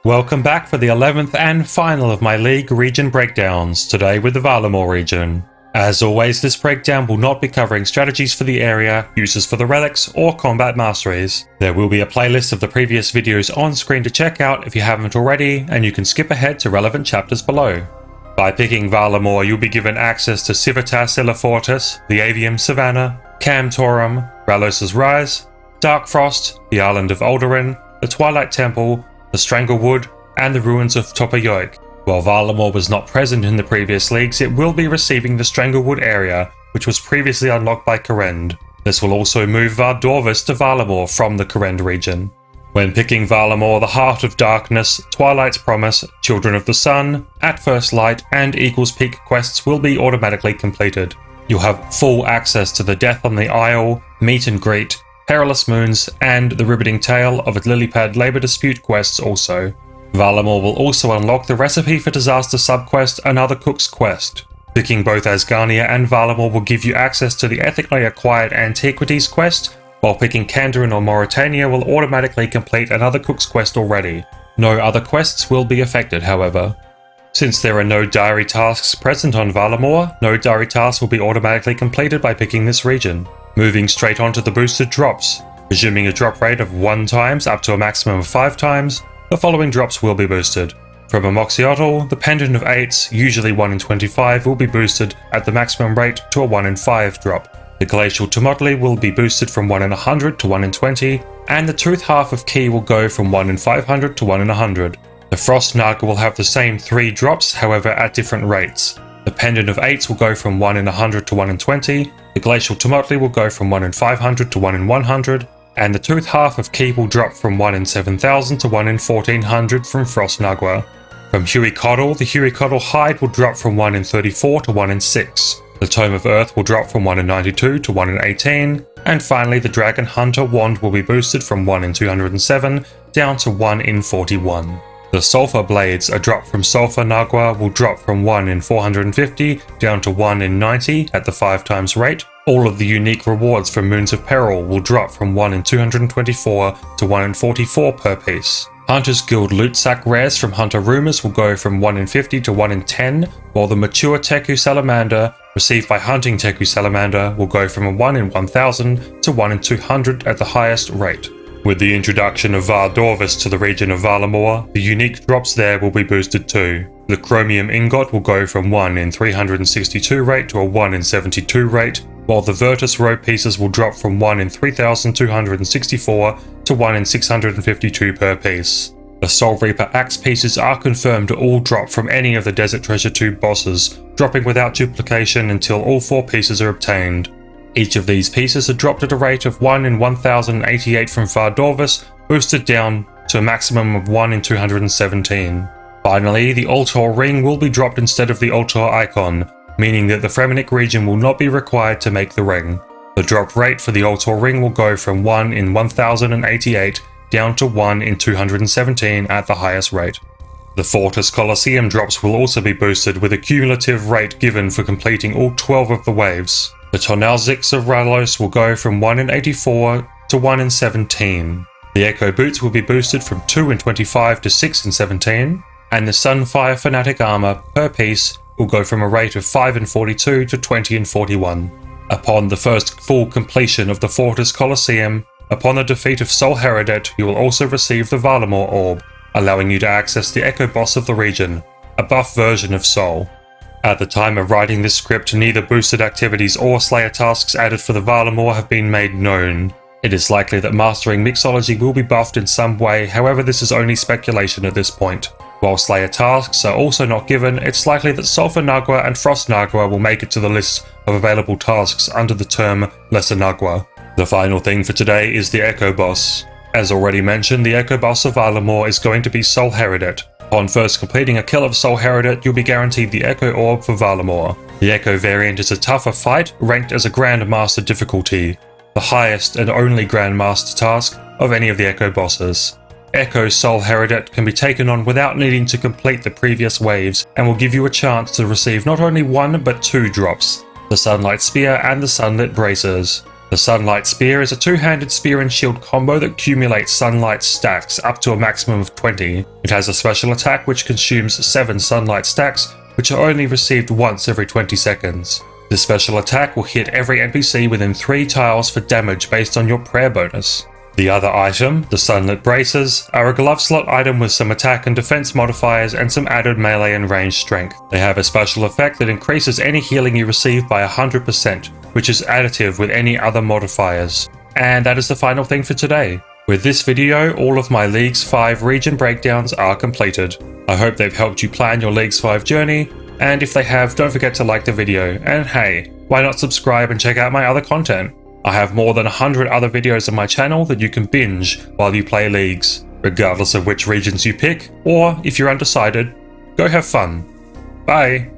Welcome back for the 11th and final of my League region breakdowns, today with the Varlamore region. As always, this breakdown will not be covering strategies for the area, uses for the relics, or combat masteries. There will be a playlist of the previous videos on screen to check out if you haven't already, and you can skip ahead to relevant chapters below. By picking Varlamore, you'll be given access to Civitas Illa Fortis, the Avium Savannah, Cam Torum, Ralos's Rise, Dark Frost, the Island of Alderin, the Twilight Temple, the Stranglewood, and the ruins of Topayoik. While Varlamore was not present in the previous leagues, it will be receiving the Stranglewood area, which was previously unlocked by Kourend. This will also move Vardorvis to Varlamore from the Kourend region. When picking Varlamore, the Heart of Darkness, Twilight's Promise, Children of the Sun, At First Light, and Eagle's Peak quests will be automatically completed. You'll have full access to the Death on the Isle, Meet and Greet, Perilous Moons, and the Riveting Tale of a Lilypad Labour Dispute quests also. Varlamore will also unlock the Recipe for Disaster subquest, Another Cook's Quest. Picking both Asgarnia and Varlamore will give you access to the Ethically Acquired Antiquities quest, while picking Kandarin or Mauritania will automatically complete Another Cook's Quest already. No other quests will be affected, however. Since there are no diary tasks present on Varlamore, no diary tasks will be automatically completed by picking this region. Moving straight on to the boosted drops. Resuming a drop rate of 1 times up to a maximum of 5 times, the following drops will be boosted. From a Moxiotl, the Pendant of 8s, usually 1 in 25, will be boosted at the maximum rate to a 1 in 5 drop. The Glacial Tomotli will be boosted from 1 in 100 to 1 in 20, and the Tooth Half of Ki will go from 1 in 500 to 1 in 100. The Frost Naga will have the same 3 drops, however at different rates. The Pendant of 8s will go from 1 in 100 to 1 in 20, the Glacial Tomotli will go from 1 in 500 to 1 in 100, and the Tooth Half of Ki will drop from 1 in 7,000 to 1 in 1,400 from Frost Nagua. From Huicoddle, the Huicoddle Hide will drop from 1 in 34 to 1 in 6. The Tome of Earth will drop from 1 in 92 to 1 in 18, and finally the Dragon Hunter Wand will be boosted from 1 in 207 down to 1 in 41. The Sulphur Blades, a drop from Sulphur Nagua, will drop from 1 in 450 down to 1 in 90 at the 5 times rate. All of the unique rewards from Moons of Peril will drop from 1 in 224 to 1 in 44 per piece. Hunter's Guild Loot Sack rares from Hunter Rumors will go from 1 in 50 to 1 in 10, while the Mature Teku Salamander, received by Hunting Teku Salamander, will go from a 1 in 1000 to 1 in 200 at the highest rate. With the introduction of Vardorvis to the region of Varlamore, the unique drops there will be boosted too. The Chromium Ingot will go from 1 in 362 rate to a 1 in 72 rate, while the Virtus Row pieces will drop from 1 in 3264 to 1 in 652 per piece. The Soul Reaper Axe pieces are confirmed to all drop from any of the Desert Treasure 2 bosses, dropping without duplication until all 4 pieces are obtained. Each of these pieces are dropped at a rate of 1 in 1088 from Vardorvis, boosted down to a maximum of 1 in 217. Finally, the Altor Ring will be dropped instead of the Altor Icon, meaning that the Fremenic region will not be required to make the ring. The drop rate for the Altor Ring will go from 1 in 1088 down to 1 in 217 at the highest rate. The Fortis Colosseum drops will also be boosted with a cumulative rate given for completing all 12 of the waves. The Tonalzix of Ralos will go from 1 in 84 to 1 in 17. The Echo Boots will be boosted from 2 in 25 to 6 in 17, and the Sunfire Fanatic Armor per piece will go from a rate of 5 in 42 to 20 in 41. Upon the first full completion of the Fortis Colosseum, upon the defeat of Sol Heradet, you will also receive the Varlamore Orb, allowing you to access the Echo Boss of the region, a buff version of Sol. At the time of writing this script, neither boosted activities or Slayer tasks added for the Varlamore have been made known. It is likely that Mastering Mixology will be buffed in some way, however this is only speculation at this point. While Slayer tasks are also not given, it's likely that Sulphur Nagua and Frost Nagua will make it to the list of available tasks under the term Lesser Nagua. The final thing for today is the Echo Boss. As already mentioned, the Echo Boss of Varlamore is going to be Sol Heradet. Upon first completing a kill of Sol Heradet, you'll be guaranteed the Echo Orb for Varlamore. The Echo variant is a tougher fight, ranked as a Grandmaster difficulty, the highest and only Grandmaster task of any of the Echo bosses. Echo Sol Heradet can be taken on without needing to complete the previous waves, and will give you a chance to receive not only 1 but 2 drops, the Sunlight Spear and the Sunlit Bracers. The Sunlight Spear is a two-handed spear and shield combo that accumulates sunlight stacks up to a maximum of 20. It has a special attack which consumes 7 sunlight stacks, which are only received once every 20 seconds. This special attack will hit every NPC within 3 tiles for damage based on your prayer bonus. The other item, the Sunlit Braces, are a glove slot item with some attack and defense modifiers and some added melee and range strength. They have a special effect that increases any healing you receive by 100%, which is additive with any other modifiers. And that is the final thing for today. With this video, all of my Leagues 5 region breakdowns are completed. I hope they've helped you plan your Leagues 5 journey, and if they have, don't forget to like the video, and hey, why not subscribe and check out my other content? I have more than 100 other videos on my channel that you can binge while you play Leagues, regardless of which regions you pick, or if you're undecided, go have fun. Bye!